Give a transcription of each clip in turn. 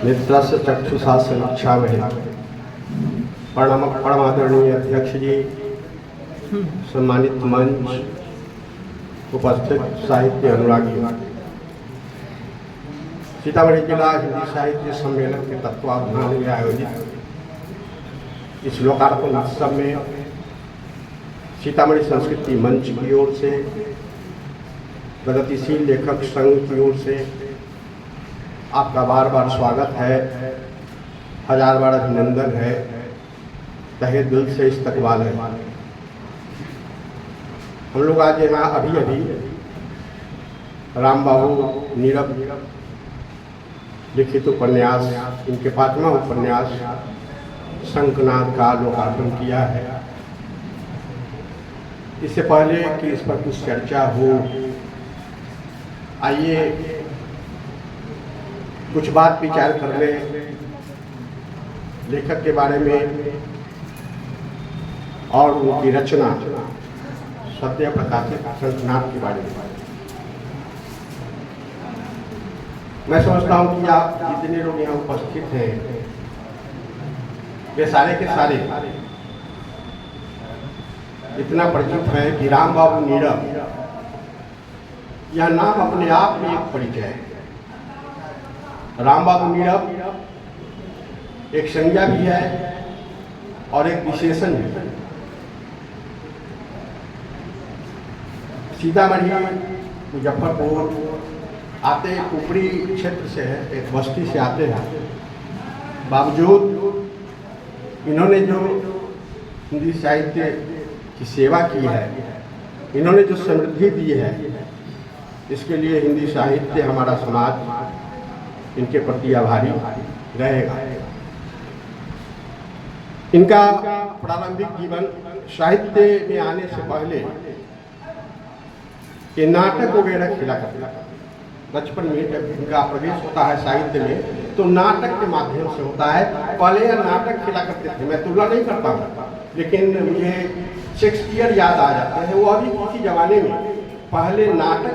नेत्रस्य चक्षुषा समीक्षामहे। परमादरणीय अध्यक्ष जी, सम्मानित मंच, उपस्थित साहित्य अनुरागी, सीतामढ़ी जिला हिंदी साहित्य सम्मेलन के तत्वावधान में आयोजित इस लोकार्पण उत्सव में सीतामढ़ी संस्कृति मंच की ओर से, प्रगतिशील लेखक संघ की ओर से आपका बार बार स्वागत है, हजार बार अभिनंदन है, तहे दिल से इस्तकबाल है। हम लोग आज यहाँ अभी राम बाबू नीरव लिखित उपन्यास, इनके 5वां उपन्यास शंखनाद का लोकार्पण किया है। इससे पहले कि इस पर कुछ चर्चा हो, आइए कुछ बात विचार कर ले लेखक के बारे में और उनकी रचना सत्य प्रकाशित शंखनाद के बारे में। मैं समझता हूँ कि आप जितने लोग यहाँ उपस्थित हैं वे सारे के सारे इतना परिचित है कि राम बाबू नीरव यह नाम अपने आप में एक परिचय है। राम बाबू नीरव एक संज्ञा भी है और एक विशेषण भी है। सीतामढ़ी मुजफ्फरपुर आते ऊपरी क्षेत्र से है, एक बस्ती से आते हैं। बावजूद इन्होंने जो हिंदी साहित्य की सेवा की है, इन्होंने जो समृद्धि दी है, इसके लिए हिंदी साहित्य, हमारा समाज इनके प्रति आभारी रहेगा। इनका प्रारंभिक जीवन साहित्य में आने से पहले ये नाटक वगैरह खेला करता था। बचपन में जब इनका प्रवेश होता है साहित्य में तो नाटक के माध्यम से होता है। पहले यह नाटक खेला करते थे, मैं तुलना नहीं करता हूँ, लेकिन मुझे शेक्सपियर याद आ जाते हैं। वो अभी किसी जमाने में पहले नाटक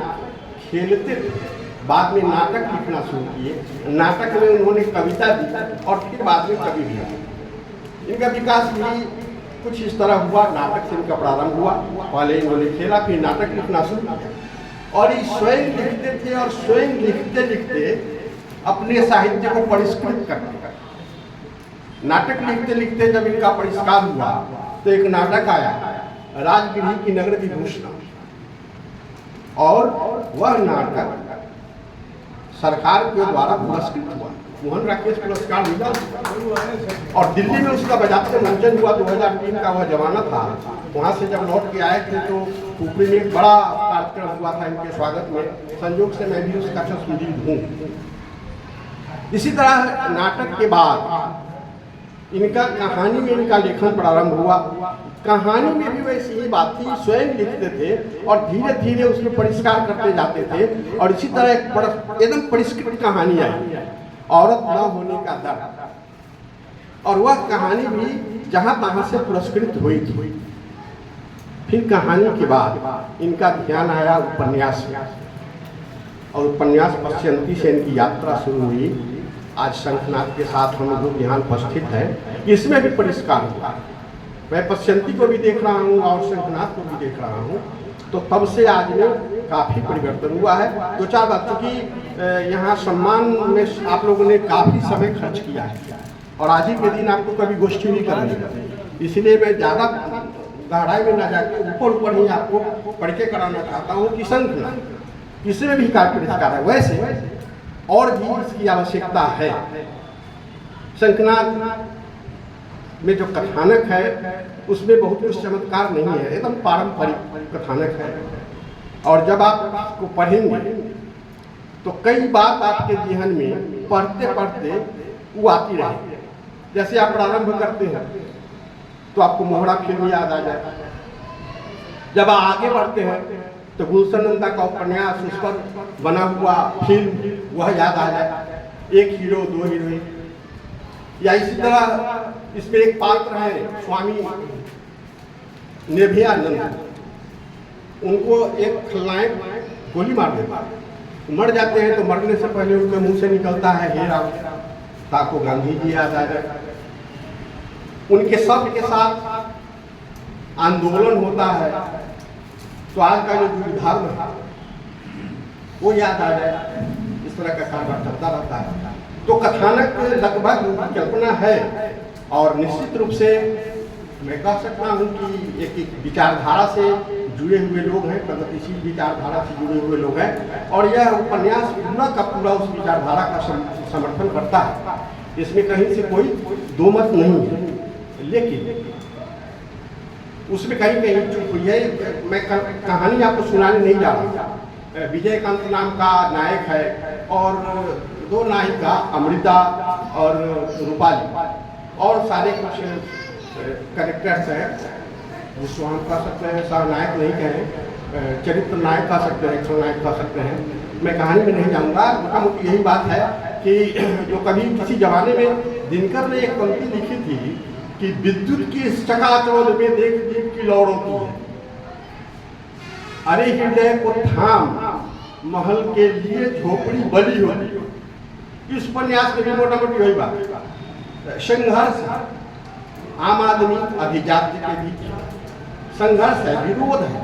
खेलते थे, बाद में नाटक लिखना शुरू किए। नाटक में उन्होंने कविता दी और फिर बाद में कवि भी। इनका विकास भी कुछ इस तरह हुआ, नाटक से इनका प्रारंभ हुआ। पहले इन्होंने खेला, फिर नाटक लिखना शुरू किया और ये स्वयं लिखते थे और स्वयं लिखते लिखते अपने साहित्य को परिष्कृत करते। नाटक लिखते लिखते जब इनका परिष्कार हुआ तो एक नाटक आया, राजगिरी की नगर विभूषण, और वह नाटक सरकार के द्वारा पुरस्कृत हुआ। मोहन राकेश पुरस्कार मिला और दिल्ली में उसका बजाते मंचन हुआ। 2003 का वह जमाना था। वहाँ से जब लौट के आए थे तो ऊपरी में एक बड़ा कार्यक्रम हुआ था इनके स्वागत में। संयोग से मैं भी उसका शहीद हूँ। इसी तरह नाटक के बाद इनका कहानी में इनका लेखन प्रारंभ हुआ। कहानी में भी वैसी ही बात थी, स्वयं लिखते थे और धीरे धीरे उसमें परिष्कार करते जाते थे। और इसी तरह एक एकदम परिष्कृत कहानी आई, औरत न होने का दर्द, और वह कहानी भी जहाँ तहाँ से पुरस्कृत हुई थी। फिर कहानी के बाद इनका ध्यान आया उपन्यास में, और उपन्यास पश्यंती से इनकी यात्रा शुरू हुई। आज शंखनाद के साथ हम लोग यहाँ उपस्थित हैं, इसमें भी परिष्कार हुआ। मैं पश्यंती को भी देख रहा हूँ और शंखनाद को भी देख रहा हूँ, तो तब से आज में काफ़ी परिवर्तन हुआ है। 2-4 बात, क्योंकि यहाँ सम्मान में आप लोगों ने काफ़ी समय खर्च किया है और आज ही के दिन आपको कभी गोष्ठी नहीं करनी है, इसलिए मैं ज़्यादा गहराई में ना जाकर ऊपर ही आपको परिचय कराना चाहता हूँ कि शंखनाद इसमें भी काफ़ी परिष्कार है। वैसे और भी इसकी आवश्यकता है। शंखनाद में जो कथानक है उसमें बहुत कुछ चमत्कार नहीं है, एकदम पारंपरिक कथानक है। और जब आप इसको पढ़ेंगे तो कई बात आपके जीवन में पढ़ते पढ़ते वो आती रहेगी। जैसे आप प्रारंभ करते हैं तो आपको मोहरा फिल्म याद आ जाए। जब आप आगे बढ़ते हैं तो गुलशन नंदा का उपन्यास, उस पर बना हुआ फिल्म वह याद आ जाए। एक हीरो, 2 हीरोइन, या इसी तरह इसमें एक पात्र है स्वामी निर्भयानंद, उनको एक खलनायक गोली मार देता है, मर जाते हैं तो मरने से पहले उनके मुंह से निकलता है हे राम। ताको गांधी जी याद आ जाए, उनके सब के साथ आंदोलन होता है तो आज का जो धर्म है वो याद आ जाए। इस तरह का कारभार चलता रहता है। तो कथानक लगभग कल्पना है और निश्चित रूप से मैं कह सकता हूँ कि एक विचारधारा से जुड़े हुए लोग हैं, प्रगतिशील विचारधारा से जुड़े हुए लोग हैं और यह उपन्यास पूरा का पूरा उस विचारधारा का समर्थन करता है। इसमें कहीं से कोई दो मत नहीं है, लेकिन उसमें कहीं कहीं चूक हुई है। मैं कहानी आपको सुनाने नहीं जा रहा। विजयकांत नाम का नायक है और दो नायिका अमृता और रूपाली और सारे कुछ कैरेक्टर्स हैं जिसको हम कह सकते हैं सहनायक नहीं कहें, चरित्र नायक कह सकते हैं, खलनायक कह सकते हैं। मैं कहानी में नहीं जाऊँगा, मोटा मोटी यही बात है कि जो कभी किसी जमाने में दिनकर ने एक पंक्ति लिखी थी कि विद्युत की इस चकाचौंध में देख दीप की लौ रोती है, अरे हृदय को थाम महल के लिए झोपड़ी बली होती। इस उपन्यास में भी मोटा मोटी वही बात, संघर्ष, आम आदमी अभिजाति के बीच संघर्ष है, विरोध है,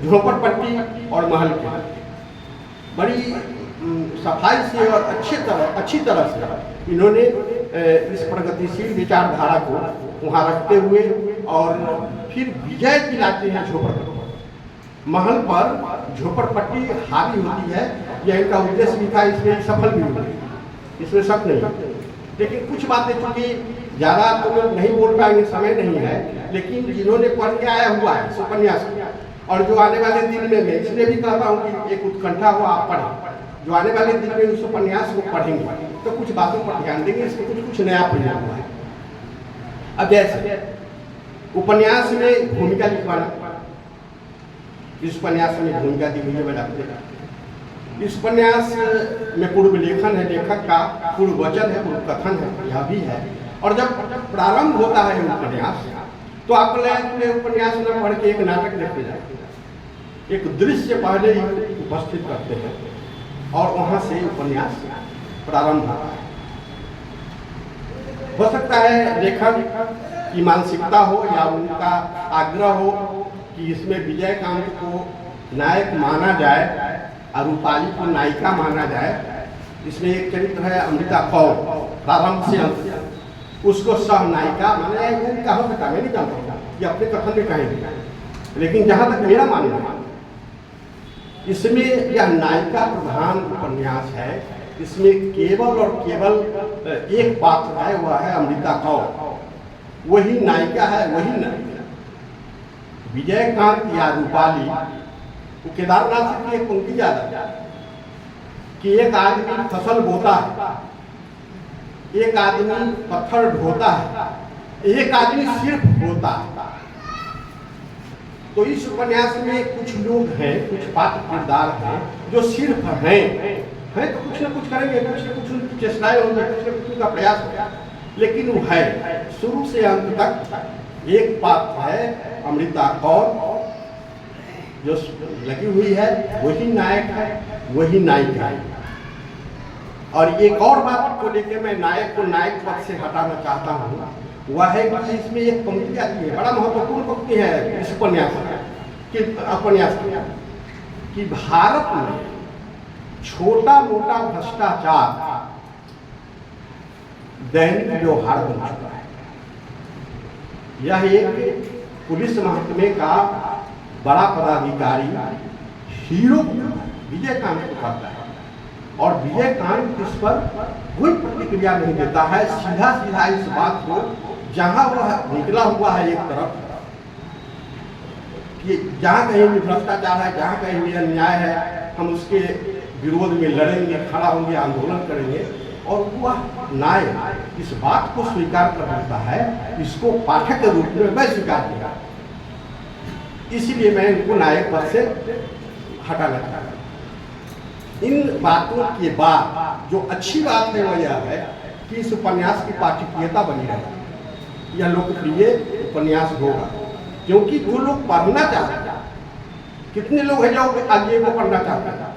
झोपड़पट्टी और महल के। बड़ी सफाई से और अच्छी तरह से इन्होंने इस प्रगतिशील विचारधारा को वहाँ रखते हुए और फिर विजय दिलाते हैं झोपड़पट्टी। महल पर झोपड़पट्टी हावी होती है, यह इनका उद्देश्य भी था, इसमें सफल भी हुए, इसमें शक नहीं। लेकिन कुछ बातें चूंकि ज़्यादा तो लोग नहीं बोल पाएंगे, समय नहीं है, लेकिन जिन्होंने पढ़ के आया हुआ है इस उपन्यास और जो आने वाले दिन में मैं इसलिए भी कहता हूँ कि एक उत्कंठा हो, आप पढ़ें, जो आने वाले दिन में उस उपन्यास को पढ़ेंगे तो कुछ बातों पर ध्यान देंगे, इसमें कुछ नया प्रयोग हुआ है। अब जैसे उपन्यास में भूमिका लिखवाना, इस उपन्यास में भूमिका दी हुई है मैडम। इस उपन्यास में पूर्व लेखन है, लेखक का पूर्व वचन है, पूर्व कथन है, यह भी है। और जब प्रारंभ होता है उपन्यास तो आप उपन्यास न पढ़ के एक नाटक देखते जाते हैं, एक दृश्य पहले ही उपस्थित करते हैं और वहाँ से उपन्यास प्रारंभ होता है। हो सकता है लेखक की मानसिकता हो या उनका आग्रह हो कि इसमें विजयकांत को नायक माना जाए और रूपाली को नायिका माना जाए। इसमें एक चरित्र है अमृता कौर, प्रारंभ से अंत उसको सह नायिका माना जाए। क्या हो सकता मैं नहीं जानता, ये अपने कथन में कहेंगे, लेकिन जहाँ तक मेरा मानना है इसमें यह नायिका प्रधान उपन्यास है। इसमें केवल और केवल एक पात्र है, वह है अमृता कौर, वही नायिका है, वही नायिका। विजयकांत या रूपाली वो केदारनाथ की एक पंक्ति याद है कि एक आदमी फसल बोता है, एक आदमी पत्थर ढोता है, एक आदमी सिर्फ बोता है। तो इस उपन्यास में कुछ लोग हैं, कुछ पात्र किरदार हैं जो सिर्फ हैं तो कुछ ना कुछ करेंगे, कुछ ना कुछ उनकी चेष्टाएं होंगी, कुछ ना कुछ उनका प्रयास होगा, लेकिन वो है शुरू से अंत तक एक पात्र है अमृता कौर जो लगी हुई है, वही नायक है, वही नायिका है। और एक और बात को लेकर मैं नायक को नायक पद से हटाना चाहता हूँ, वह है कि इसमें एक पंक्ति आती है, बड़ा महत्वपूर्ण पंक्ति है इस उपन्यास कि भारत में छोटा मोटा भ्रष्टाचार दैनिक व्यवहार बन चुका है। यह एक पुलिस महकमे का बड़ा पदाधिकारी हीरो विजयकांत को कहता है और विजयकांत इस पर कोई प्रतिक्रिया नहीं देता है। सीधा सीधा इस बात को, जहां वह निकला हुआ है एक तरफ कि जहाँ कहीं भी भ्रष्टाचार है, जहाँ कहीं भी अन्याय है, हम उसके विरोध में लड़ेंगे, खड़ा होंगे, आंदोलन करेंगे, और वह नायक इस बात को स्वीकार कर लेता है, इसको पाठक के रूप में मैं स्वीकार किया, इसीलिए मैं इनको नायक पद से हटाना चाहता हूँ। इन बातों के बाद जो अच्छी बात है वह यह है कि इस उपन्यास की पाठकीयता बनी रहे, यह लोकप्रिय उपन्यास होगा, क्योंकि जो लोग पढ़ना चाहते हैं, कितने लोग हैं जो आगे को पढ़ना चाहते हैं,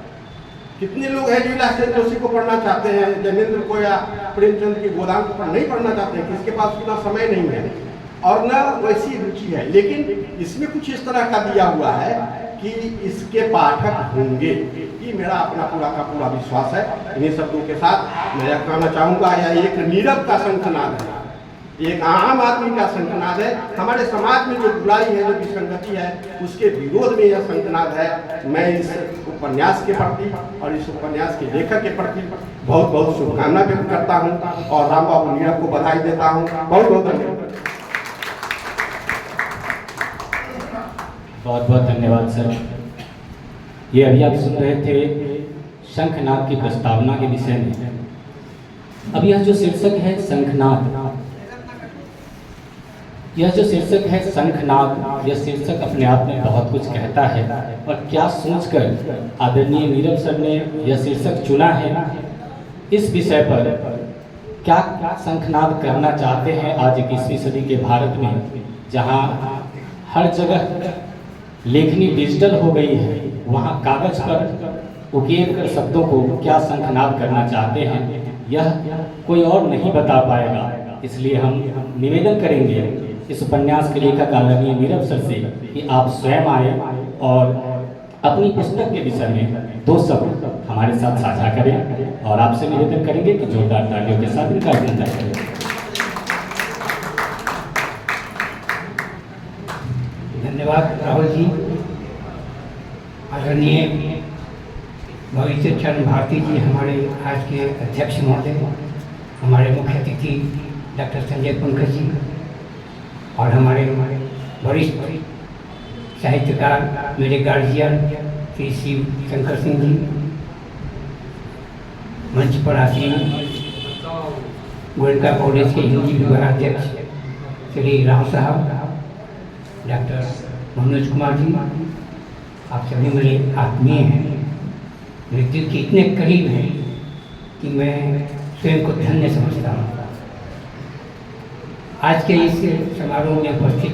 कितने लोग हैं जो इलास्टन जोशी को पढ़ना चाहते हैं, जैनेन्द्र को या प्रेमचंद के गोदाम को नहीं पढ़ना चाहते हैं, किसके पास उतना समय नहीं है और न वैसी रुचि है। लेकिन इसमें कुछ इस तरह का दिया हुआ है कि इसके पाठक होंगे, ये मेरा अपना पूरा का पूरा विश्वास है। इन्हीं शब्दों के साथ मैं यह कहना चाहूँगा, यह एक नीरव का शंखनाद है, एक आम आदमी का शंखनाद है। हमारे समाज में जो बुराई है, जो विसंगति है, उसके विरोध में यह शंखनाद है। मैं इस उपन्यास के प्रति और इस उपन्यास के लेखक के प्रति बहुत बहुत शुभकामना व्यक्त करता हूँ और राम बाबू नीरव को बधाई देता हूँ। बहुत बहुत धन्यवाद। बहुत बहुत धन्यवाद सर। ये अभी आप सुन रहे थे शंखनाद की प्रस्तावना के विषय में। अब यह जो शीर्षक है शंखनाद, यह जो शीर्षक है शंखनाद, यह शीर्षक अपने आप में बहुत कुछ कहता है। और क्या सोचकर आदरणीय नीरव सर ने यह शीर्षक चुना है, इस विषय पर क्या शंखनाद करना चाहते हैं आज 21वीं सदी के भारत में, जहां हर जगह लेखनी डिजिटल हो गई है, वहां कागज पर उकेर कर शब्दों को क्या शंखनाद करना चाहते हैं, यह कोई और नहीं बता पाएगा। इसलिए हम निवेदन करेंगे इस उपन्यास के लेखक आदरणीय नीरव सर से कि आप स्वयं आए और अपनी पुस्तक के विषय में 2 शब्द हमारे साथ साझा करें और आपसे निवेदन करेंगे कि जोरदार तालियों के साथ इनका अभिनंदन करें। धन्यवाद राहुल जी। आदरणीय भविष्य चरण भारती जी, हमारे आज के अध्यक्ष महोदय, हमारे मुख्य अतिथि डॉक्टर संजय पंकज जी और हमारे वरिष्ठ साहित्यकार, मेरे गार्जियन श्री शिव शंकर सिंह जी, मंच पर आसीन गोयनका कॉलेज के हिंदी विभागाध्यक्ष श्री राव साहब, डॉक्टर मनोज कुमार जी, आप सभी मेरे आत्मीय हैं, मेरे दिल के इतने करीब हैं कि मैं स्वयं को धन्य समझता हूँ। आज के इस समारोह में उपस्थित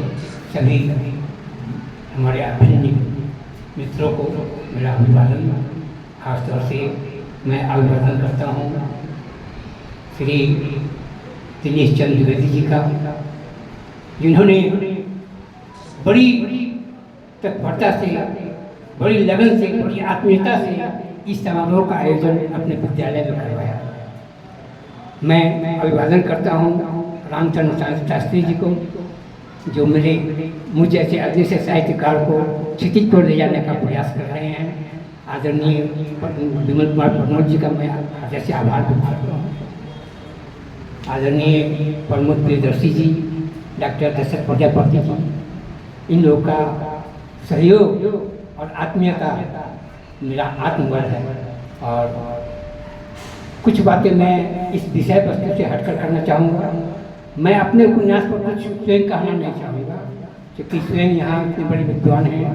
सभी हमारे अभिनंदन मित्रों को मेरा अभिवादन। खासतौर से मैं अभिवादन करता हूँ श्री दिनेश चंद्र द्विवेदी जी का, जिन्होंने बड़ी तत्परता से, बड़ी लगन से, बड़ी आत्मीयता से इस समारोह का आयोजन अपने विद्यालय में करवाया। मैं अभिवादन करता हूँ रामचंद्र शास्त्री जी को, जो मुझ जैसे अदृश्य साहित्यकार को क्षितिज पर ले जाने का प्रयास कर रहे हैं। आदरणीय विमल कुमार प्रमोद जी का मैं जैसे आभार व्यक्त करता हूँ। आदरणीय प्रमोद प्रियदर्शी जी, डॉक्टर दशरथ प्रजापति जी, इन लोगों का सहयोग और आत्मीयता मेरा आत्मबल है। और कुछ बातें मैं इस विषय वस्तु से हटकर करना चाहूँगा। मैं अपने उपन्यास पर कुछ स्वयं कहना नहीं चाहूँगा, क्योंकि स्वयं यहाँ इतने बड़े विद्वान हैं,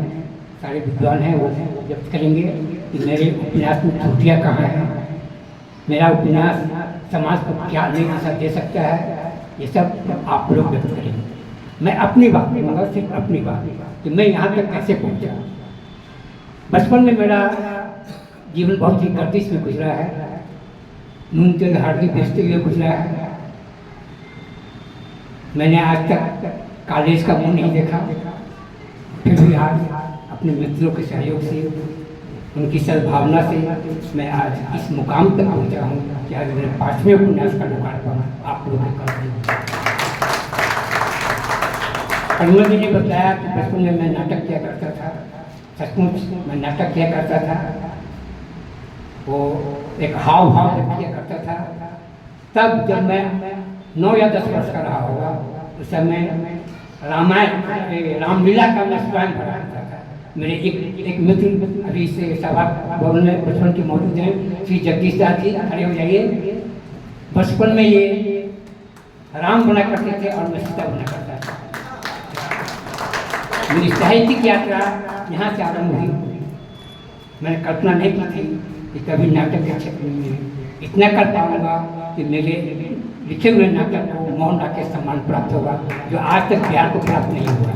सारे विद्वान हैं, वो व्यक्त करेंगे कि मेरे उपन्यास में त्रुटियाँ कहाँ हैं, मेरा उपन्यास समाज को क्या नई दिशा दे सकता है, ये सब आप लोग व्यक्त करेंगे। मैं अपनी बात कहूँगा, सिर्फ अपनी बात, कि मैं यहाँ तक कैसे पहुँचा। बचपन में मेरा जीवन बहुत ही गर्दिश में गुजरा है, नून तेल हार्डली बेचते हुए गुजरा है। मैंने आज तक कॉलेज का मुँह नहीं देखा, फिर भी आज अपने मित्रों के सहयोग से, उनकी सद्भावना से मैं आज इस मुकाम तक पहुँचा हूँ कि आज मेरे 5वें उपन्यास का लोकार्पण आप लोगों को कर दूँ। अनुमति जी ने बताया कि बचपन में मैं नाटक किया करता था। सचमुच मैं नाटक किया करता था, वो एक हाव भाव किया करता था। तब जब मैं 9 या 10 वर्ष का रहा होगा, उस समय रामायण रामलीला का मैं स्वयं पढ़ा करता था। मेरे एक मित्र अभी से सभा भवन में बचपन के मौजूद हैं, श्री जगदीश दास जी, खड़े हो जाइए। बचपन में ये राम बना करते थे और मैं सीता बना करता था। मेरी साहित्यिक यात्रा यहाँ से आरंभ हुई। मैंने कल्पना नहीं की थी कि कभी नाटक के क्षेत्र में इतना कर पाऊंगा कि मेरे लिखे हुए नाटक को मोहन राकेश सम्मान प्राप्त होगा, जो आज तक बिहार को प्राप्त नहीं हुआ।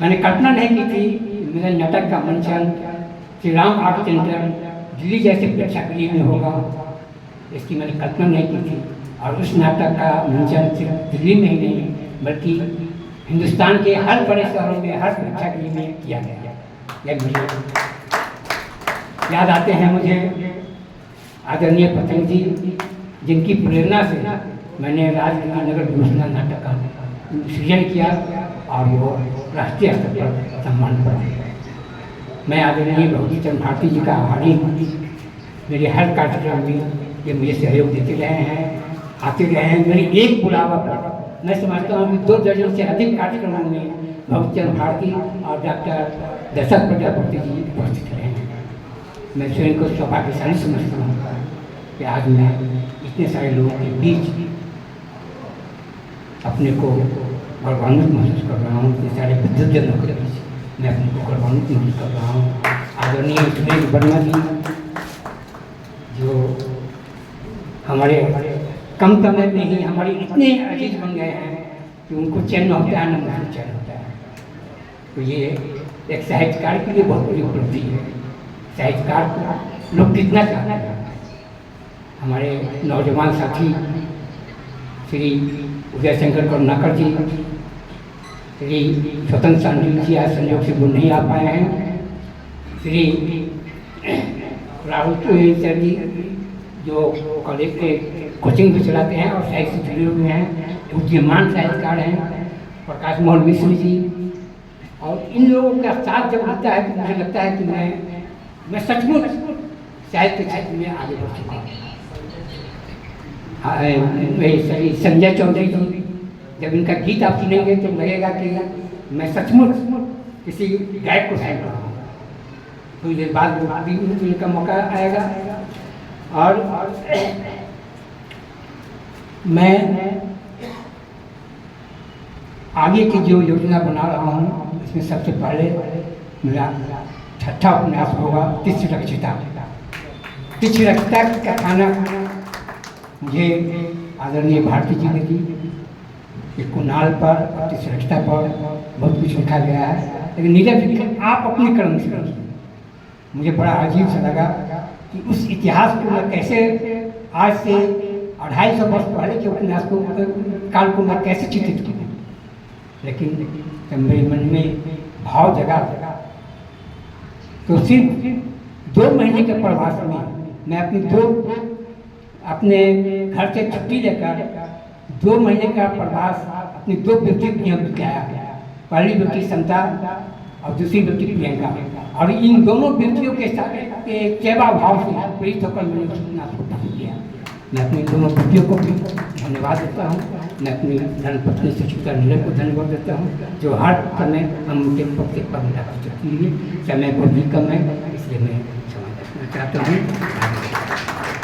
मैंने कल्पना नहीं की थी कि मेरे नाटक का मंचन श्री राम आर्ट सेंटर दिल्ली जैसे प्रेक्षागृह में होगा, इसकी मैंने कल्पना नहीं की थी। और उस नाटक का मंचन सिर्फ दिल्ली में ही नहीं बल्कि हिंदुस्तान के हर बड़े शहरों में, हर प्रेक्षागृह में किया गया। यह मुझे याद आते हैं मुझे आदरणीय पतंग जी, जिनकी प्रेरणा से मैंने राजगीर नगर घोषणा नाटक का सृजन किया और वो राष्ट्रीय स्तर पर सम्मान पाया। मैं आदरणीय बहुजी चंद्र भारती जी का आभारी हूँ। मेरे हर कार्यक्रम में ये मुझे सहयोग देते रहे हैं, आते रहे हैं। मेरी एक बुलावा पर मैं समझता हूँ कि 2 दर्जन से अधिक कार्यक्रमों में बहुजी चंद्र भारती और डॉक्टर दशरथ प्रजापति जी उपस्थित रहे हैं। मैं स्वयं को सौभाग्यशाली समझता हूँ कि आज मैं इतने सारे लोगों के बीच अपने को गौरवान्वित महसूस कर रहा हूँ। इतने सारे बुद्धिजनों के बीच मैं अपने को गौरवान्वित महसूस कर रहा हूँ। आदरणीय सुरेश वर्मा जी जो हमारे कम समय में ही हमारे इतने अजीज बन गए हैं कि उनको चैन होता है, न मुझे चैन होता है। तो ये एक साहित्यकार के लिए बहुत बड़ी उपलब्धि है। साहित्यकार को लोग कितना चाहते हैं। हमारे नौजवान साथी श्री उदय शंकर करुणाकर जी, श्री स्वतंत्र सांडिल जी आज संयोग से वो नहीं आ पाए हैं। श्री राहुल सर जी जो कॉलेज के कोचिंग भी चलाते हैं और साहित्य से जुड़े हुए हैं, उद्यमान साहित्यकार हैं। प्रकाश मोहन मिश्र जी, और इन लोगों का साथ जब होता है तो मुझे लगता है कि मैं सचमुच साहित्य क्षेत्र में आगे बढ़ चुका हूँ। श्री संजय चौधरी जी, जब इनका गीत आप सुनेंगे तो लगेगा कि मैं सचमुच किसी गायक को सुन रहा हूँ। तो ये बात भी उनका मौका आएगा। और मैं आगे की जो योजना बना रहा हूँ इसमें सबसे पहले मेरा 6ठा उपन्यास होगा तिथिरक्षिता। तिथिरक्षिता का कथानक मुझे आदरणीय भारती जी ने दी। एक कुनाल पर और तिथिरक्षिता पर बहुत कुछ लिखा गया है, लेकिन नीरज जी आप अपने क्रम से लिखिए। मुझे बड़ा अजीब सा लगा कि उस इतिहास को मैं कैसे आज से 250 वर्ष पहले के उपन्यास को काल को मैं कैसे चित्रित करूँ। लेकिन जब मेरे मन में भाव जगा तो सिर्फ 2 महीने के प्रवास में मैं अपने घर से छुट्टी लेकर 2 महीने का प्रवास अपनी 2 व्यक्ति नियम किया। पहली व्यक्ति समता और दूसरी व्यक्ति प्रियंका, और इन दोनों व्यक्तियों के साथ सेवा भाव से प्रेरित होकर मैंने उस उपन्यास को पसंद किया। मैं अपने दोनों व्यक्तियों को भी धन्यवाद देता हूँ। मैं अपनी धर्मपत्नी सुचित्रा नीलम को धन्यवाद देता हूँ जो हर समय हम उनके प्रत्येक पर मेरा लिए समय बहुत भी कम है, इसलिए मैं क्षमा करना चाहता हूँ।